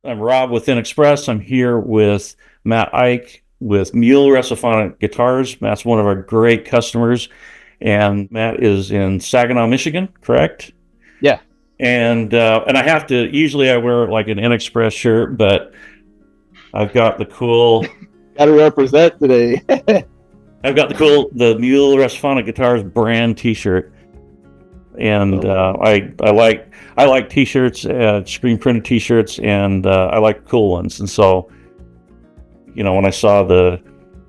I'm Rob with InXpress. I'm here with Matt Eich with Mule Resophonic Guitars. Matt's one of our great customers, and Matt is in Saginaw, Michigan, correct? Yeah, And I have to. Usually, I wear like an InXpress shirt, but I've got the cool. gotta represent today. The Mule Resophonic Guitars brand T-shirt, and So I like T-shirts, screen printed T-shirts, and I like cool ones, and so. When I saw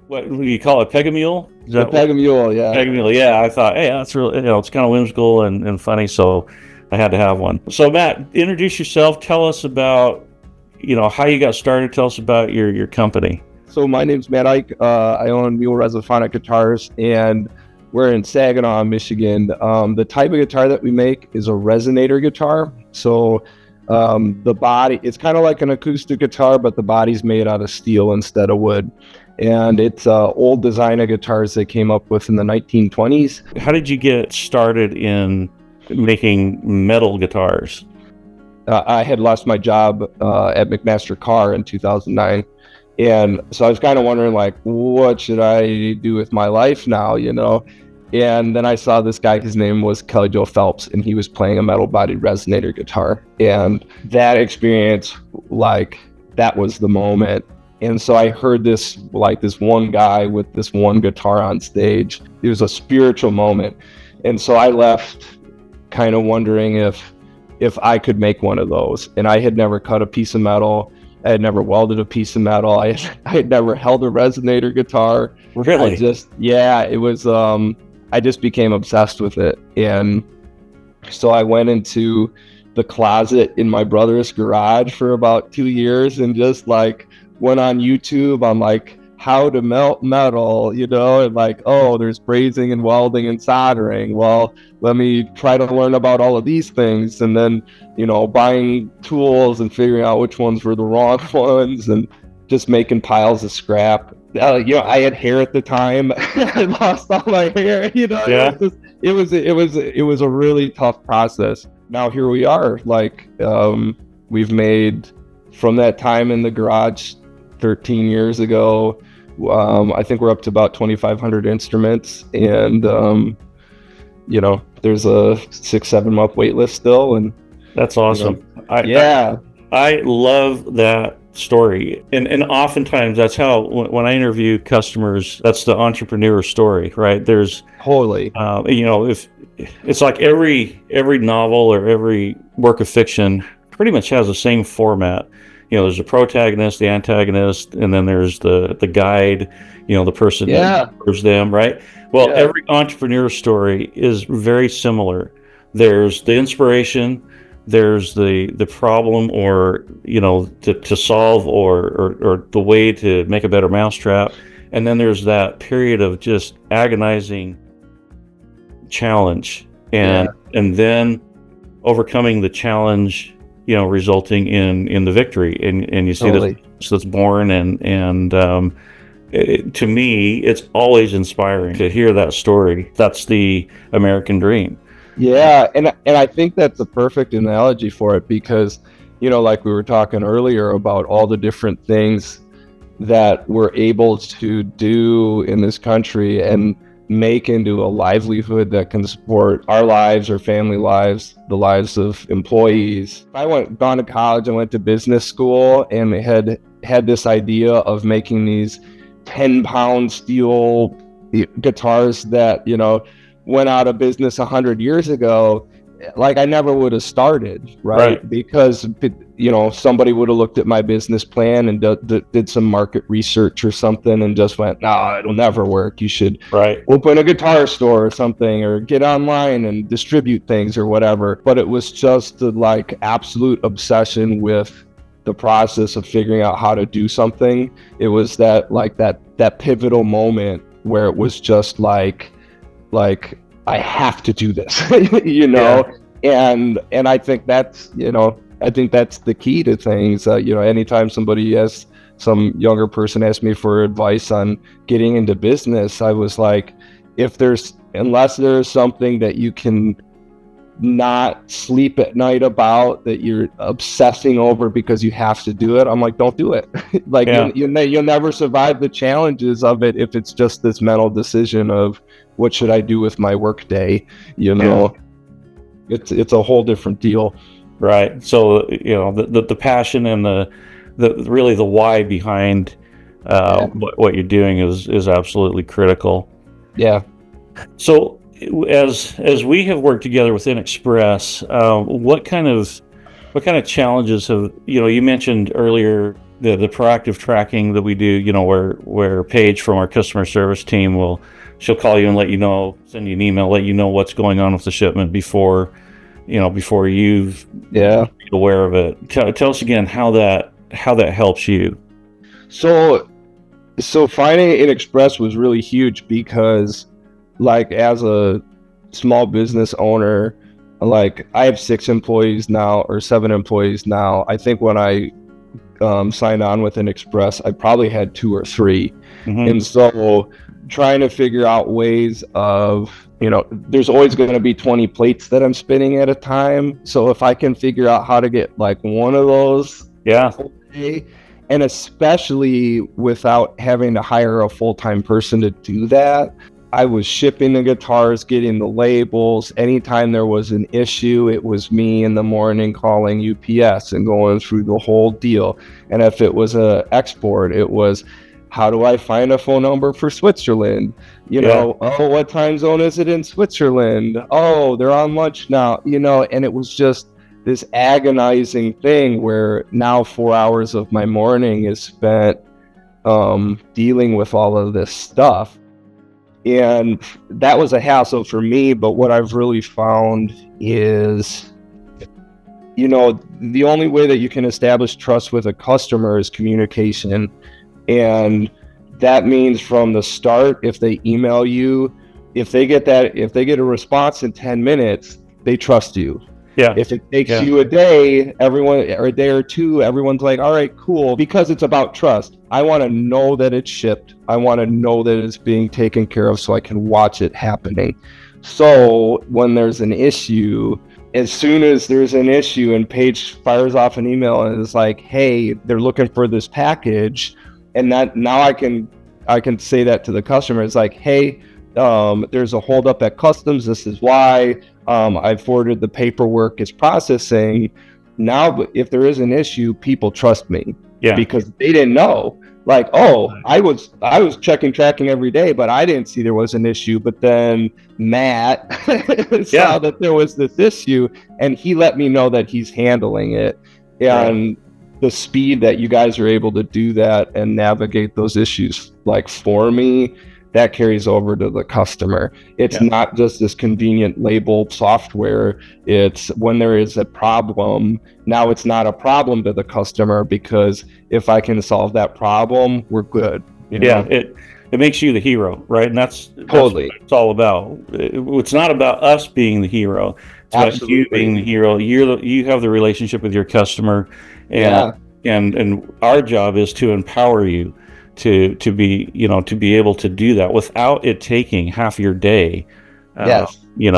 what do you call it, Pegamule? Is the that what? Pegamule, yeah. Pegamule? Yeah, I thought, hey, that's really, it's kind of whimsical and funny, so I had to have one. So, Matt, introduce yourself. Tell us about, how you got started. Tell us about your company. So my name's Matt Eich. I own Mule Resophonic Guitars, and we're in Saginaw, Michigan. The type of guitar that we make is a resonator guitar. So the body, it's kind of like an acoustic guitar, but the body's made out of steel instead of wood. And it's old design of guitars they came up with in the 1920s. How did you get started in making metal guitars? I had lost my job at McMaster Carr in 2009. And so I was kind of wondering, like, what should I do with my life now, And then I saw this guy, his name was Kelly Joe Phelps, and he was playing a metal bodied resonator guitar. And that experience, like, that was the moment. And so I heard this one guy with this one guitar on stage. It was a spiritual moment. And so I left kind of wondering if I could make one of those. And I had never cut a piece of metal. I had never welded a piece of metal. I had never held a resonator guitar. Really? It was, I just became obsessed with it. And so I went into the closet in my brother's garage for about 2 years and just like went on YouTube on like how to melt metal, and like, oh, there's brazing and welding and soldering. Well, let me try to learn about all of these things. And then, buying tools and figuring out which ones were the wrong ones and just making piles of scrap. I had hair at the time. I lost all my hair, Yeah. It was a really tough process. Now here we are, like, we've made from that time in the garage 13 years ago. I think we're up to about 2,500 instruments, and there's a 6-7 month wait list still, and That's awesome. yeah. I love that story. And oftentimes that's how, when I interview customers, that's the entrepreneur story, right? There's, Totally. if it's like every novel or every work of fiction pretty much has the same format. There's a protagonist, the antagonist, and then there's the guide, the person that serves them, right? Well, Yeah. every entrepreneur story is very similar. There's the inspiration, there's the problem, or to solve, or the way to make a better mousetrap, and then there's that period of just agonizing challenge, and then overcoming the challenge, resulting in the victory, and you see Totally. this that's born, and to me, it's always inspiring to hear that story. That's the American dream. Yeah, and I think that's a perfect analogy for it because, like we were talking earlier about all the different things that we're able to do in this country and make into a livelihood that can support our lives, our family lives, the lives of employees. Gone to college and went to business school and had this idea of making these 10-pound steel guitars that, went out of business 100 years ago. Like, I never would have started, right? Because somebody would have looked at my business plan and did some market research or something and just went, no, it'll never work. You should open a guitar store or something, or get online and distribute things or whatever. But it was just the like absolute obsession with the process of figuring out how to do something. It was that pivotal moment where it was just like I have to do this, and I think that's the key to things. Anytime some younger person asked me for advice on getting into business, I was like, unless there's something that you can not sleep at night about, that you're obsessing over because you have to do it. I'm like, don't do it. Like Yeah. you'll never survive the challenges of it if it's just this mental decision of what should I do with my work day. It's a whole different deal. Right. So, the passion and the really the why behind what you're doing is absolutely critical. Yeah. So, as we have worked together with InXpress, what kind of challenges have, you mentioned earlier the proactive tracking that we do, where Paige from our customer service team she'll call you and let you know, send you an email, let you know what's going on with the shipment before you've been aware of it. Tell us again how that helps you. So finding InXpress was really huge because, like, as a small business owner, like, I have 7 employees now. I think when I signed on with InXpress, I probably had 2 or 3. Mm-hmm. And so trying to figure out ways of, there's always going to be 20 plates that I'm spinning at a time. So if I can figure out how to get like one of those, and especially without having to hire a full-time person to do that, I was shipping the guitars, getting the labels. Anytime there was an issue, it was me in the morning calling UPS and going through the whole deal. And if it was a export, it was, how do I find a phone number for Switzerland? Oh, what time zone is it in Switzerland? Oh, they're on lunch now, and it was just this agonizing thing where now 4 hours of my morning is spent dealing with all of this stuff. And that was a hassle for me. But what I've really found is, the only way that you can establish trust with a customer is communication. And that means from the start, if they email you, if they get a response in 10 minutes, they trust you. Yeah. If it takes you a day, or a day or two, everyone's like, all right, cool, because it's about trust. I want to know that it's shipped. I want to know that it's being taken care of so I can watch it happening. So when there's an issue, as soon as there's an issue and Paige fires off an email and is like, hey, they're looking for this package, and that now I can say that to the customer. It's like, hey, there's a holdup at customs. This is why. I've forwarded the paperwork, it's processing. Now, if there is an issue, people trust me because they didn't know. Like, I was tracking every day, but I didn't see there was an issue. But then Matt saw that there was this issue, and he let me know that he's handling it. And the speed that you guys are able to do that and navigate those issues, like, for me, that carries over to the customer. It's not just this convenient labeled software. It's when there is a problem, now it's not a problem to the customer, because if I can solve that problem, we're good. It makes you the hero, right? And that's totally what it's all about. It's not about us being the hero. It's about you being the hero. You have the relationship with your customer, and our job is to empower you to be able to do that without it taking half your day. Because you've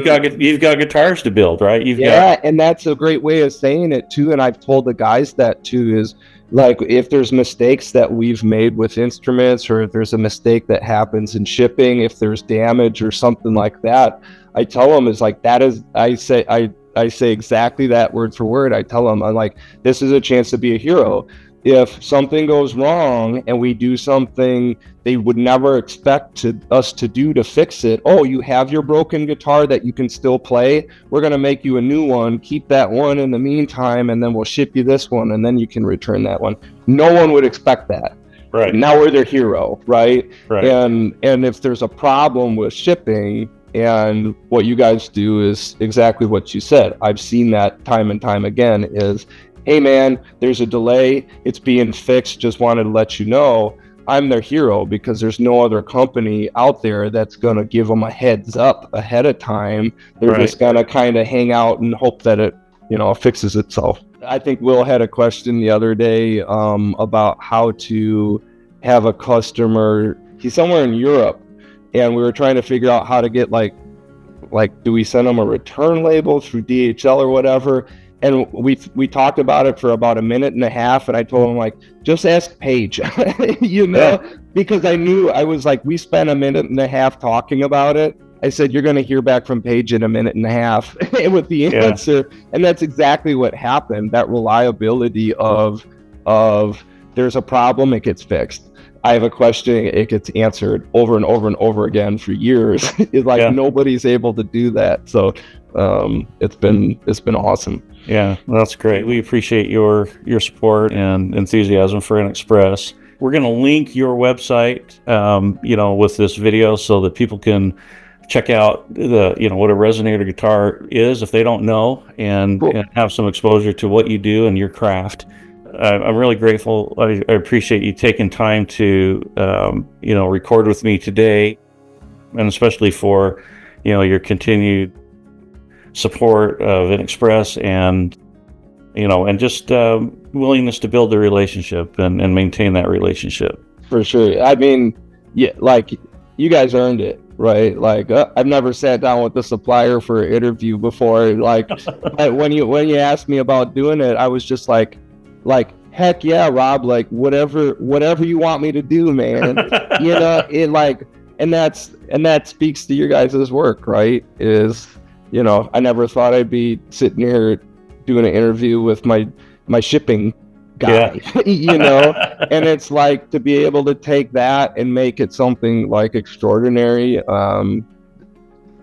got guitars to build, right? And that's a great way of saying it too. And I've told the guys that too, is like, if there's mistakes that we've made with instruments, or if there's a mistake that happens in shipping, if there's damage or something like that, I tell them, is like, that is, I say exactly that word for word. I tell them, I'm like, this is a chance to be a hero. If something goes wrong and we do something they would never expect us to do to fix it, you have your broken guitar that you can still play, we're going to make you a new one, keep that one in the meantime, and then we'll ship you this one, and then you can return that one. No one would expect that. Right. Now we're their hero, right? And if there's a problem with shipping, and what you guys do is exactly what you said, I've seen that time and time again, is, hey man, there's a delay, it's being fixed, just wanted to let you know. I'm their hero, because there's no other company out there that's going to give them a heads up ahead of time. They're just going to kind of hang out and hope that it fixes itself. I think Will had a question the other day about how to have a customer, he's somewhere in Europe, and we were trying to figure out how to get, like, like, do we send them a return label through DHL or whatever? And we talked about it for about a minute and a half, and I told him, like, just ask Paige, because I knew, I was like, we spent a minute and a half talking about it. I said, you're going to hear back from Paige in a minute and a half with the answer. And that's exactly what happened. That reliability of there's a problem, it gets fixed. I have a question, it gets answered over and over and over again for years. It's like nobody's able to do that. So it's been awesome. Yeah, that's great. We appreciate your support and enthusiasm for InXpress. We're going to link your website, with this video so that people can check out what a resonator guitar is if they don't know, and have some exposure to what you do and your craft. I'm really grateful. I appreciate you taking time to, record with me today, and especially for, your continued support of InXpress and just willingness to build the relationship and maintain that relationship. For sure. I mean, like, you guys earned it, right? Like, I've never sat down with the supplier for an interview before. Like, when you asked me about doing it, I was just like, heck yeah, Rob, like, whatever you want me to do, man. And that speaks to your guys' work, right? I never thought I'd be sitting here doing an interview with my shipping guy, and it's like, to be able to take that and make it something like extraordinary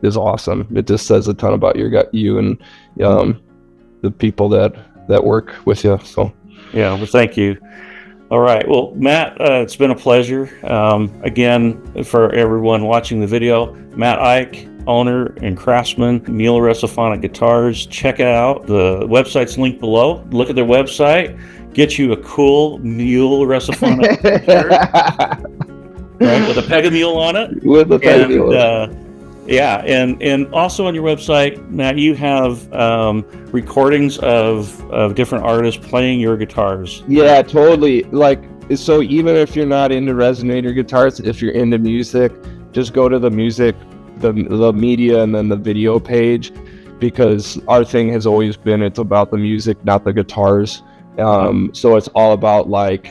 is awesome. It just says a ton about you and the people that work with you. So yeah, well, thank you. All right, well, Matt, it's been a pleasure. Again, for everyone watching the video, Matt Eich, owner and craftsman, Mule Resophonic Guitars. Check it out. The website's linked below. Look at their website. Get you a cool Mule Resophonic shirt, right, with a peg of mule on it. With a peg of mule. And also on your website, Matt, you have recordings of different artists playing your guitars. Yeah, totally. Like, so even if you're not into resonator guitars, if you're into music, just go to the music, the media, and then the video page, because our thing has always been, it's about the music, not the guitars. So it's all about, like,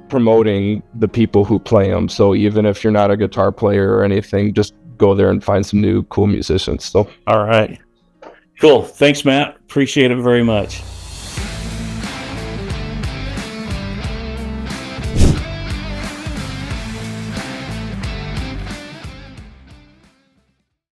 promoting the people who play them. So even if you're not a guitar player or anything, just go there and find some new cool musicians. So all right, cool. Thanks, Matt. Appreciate it very much.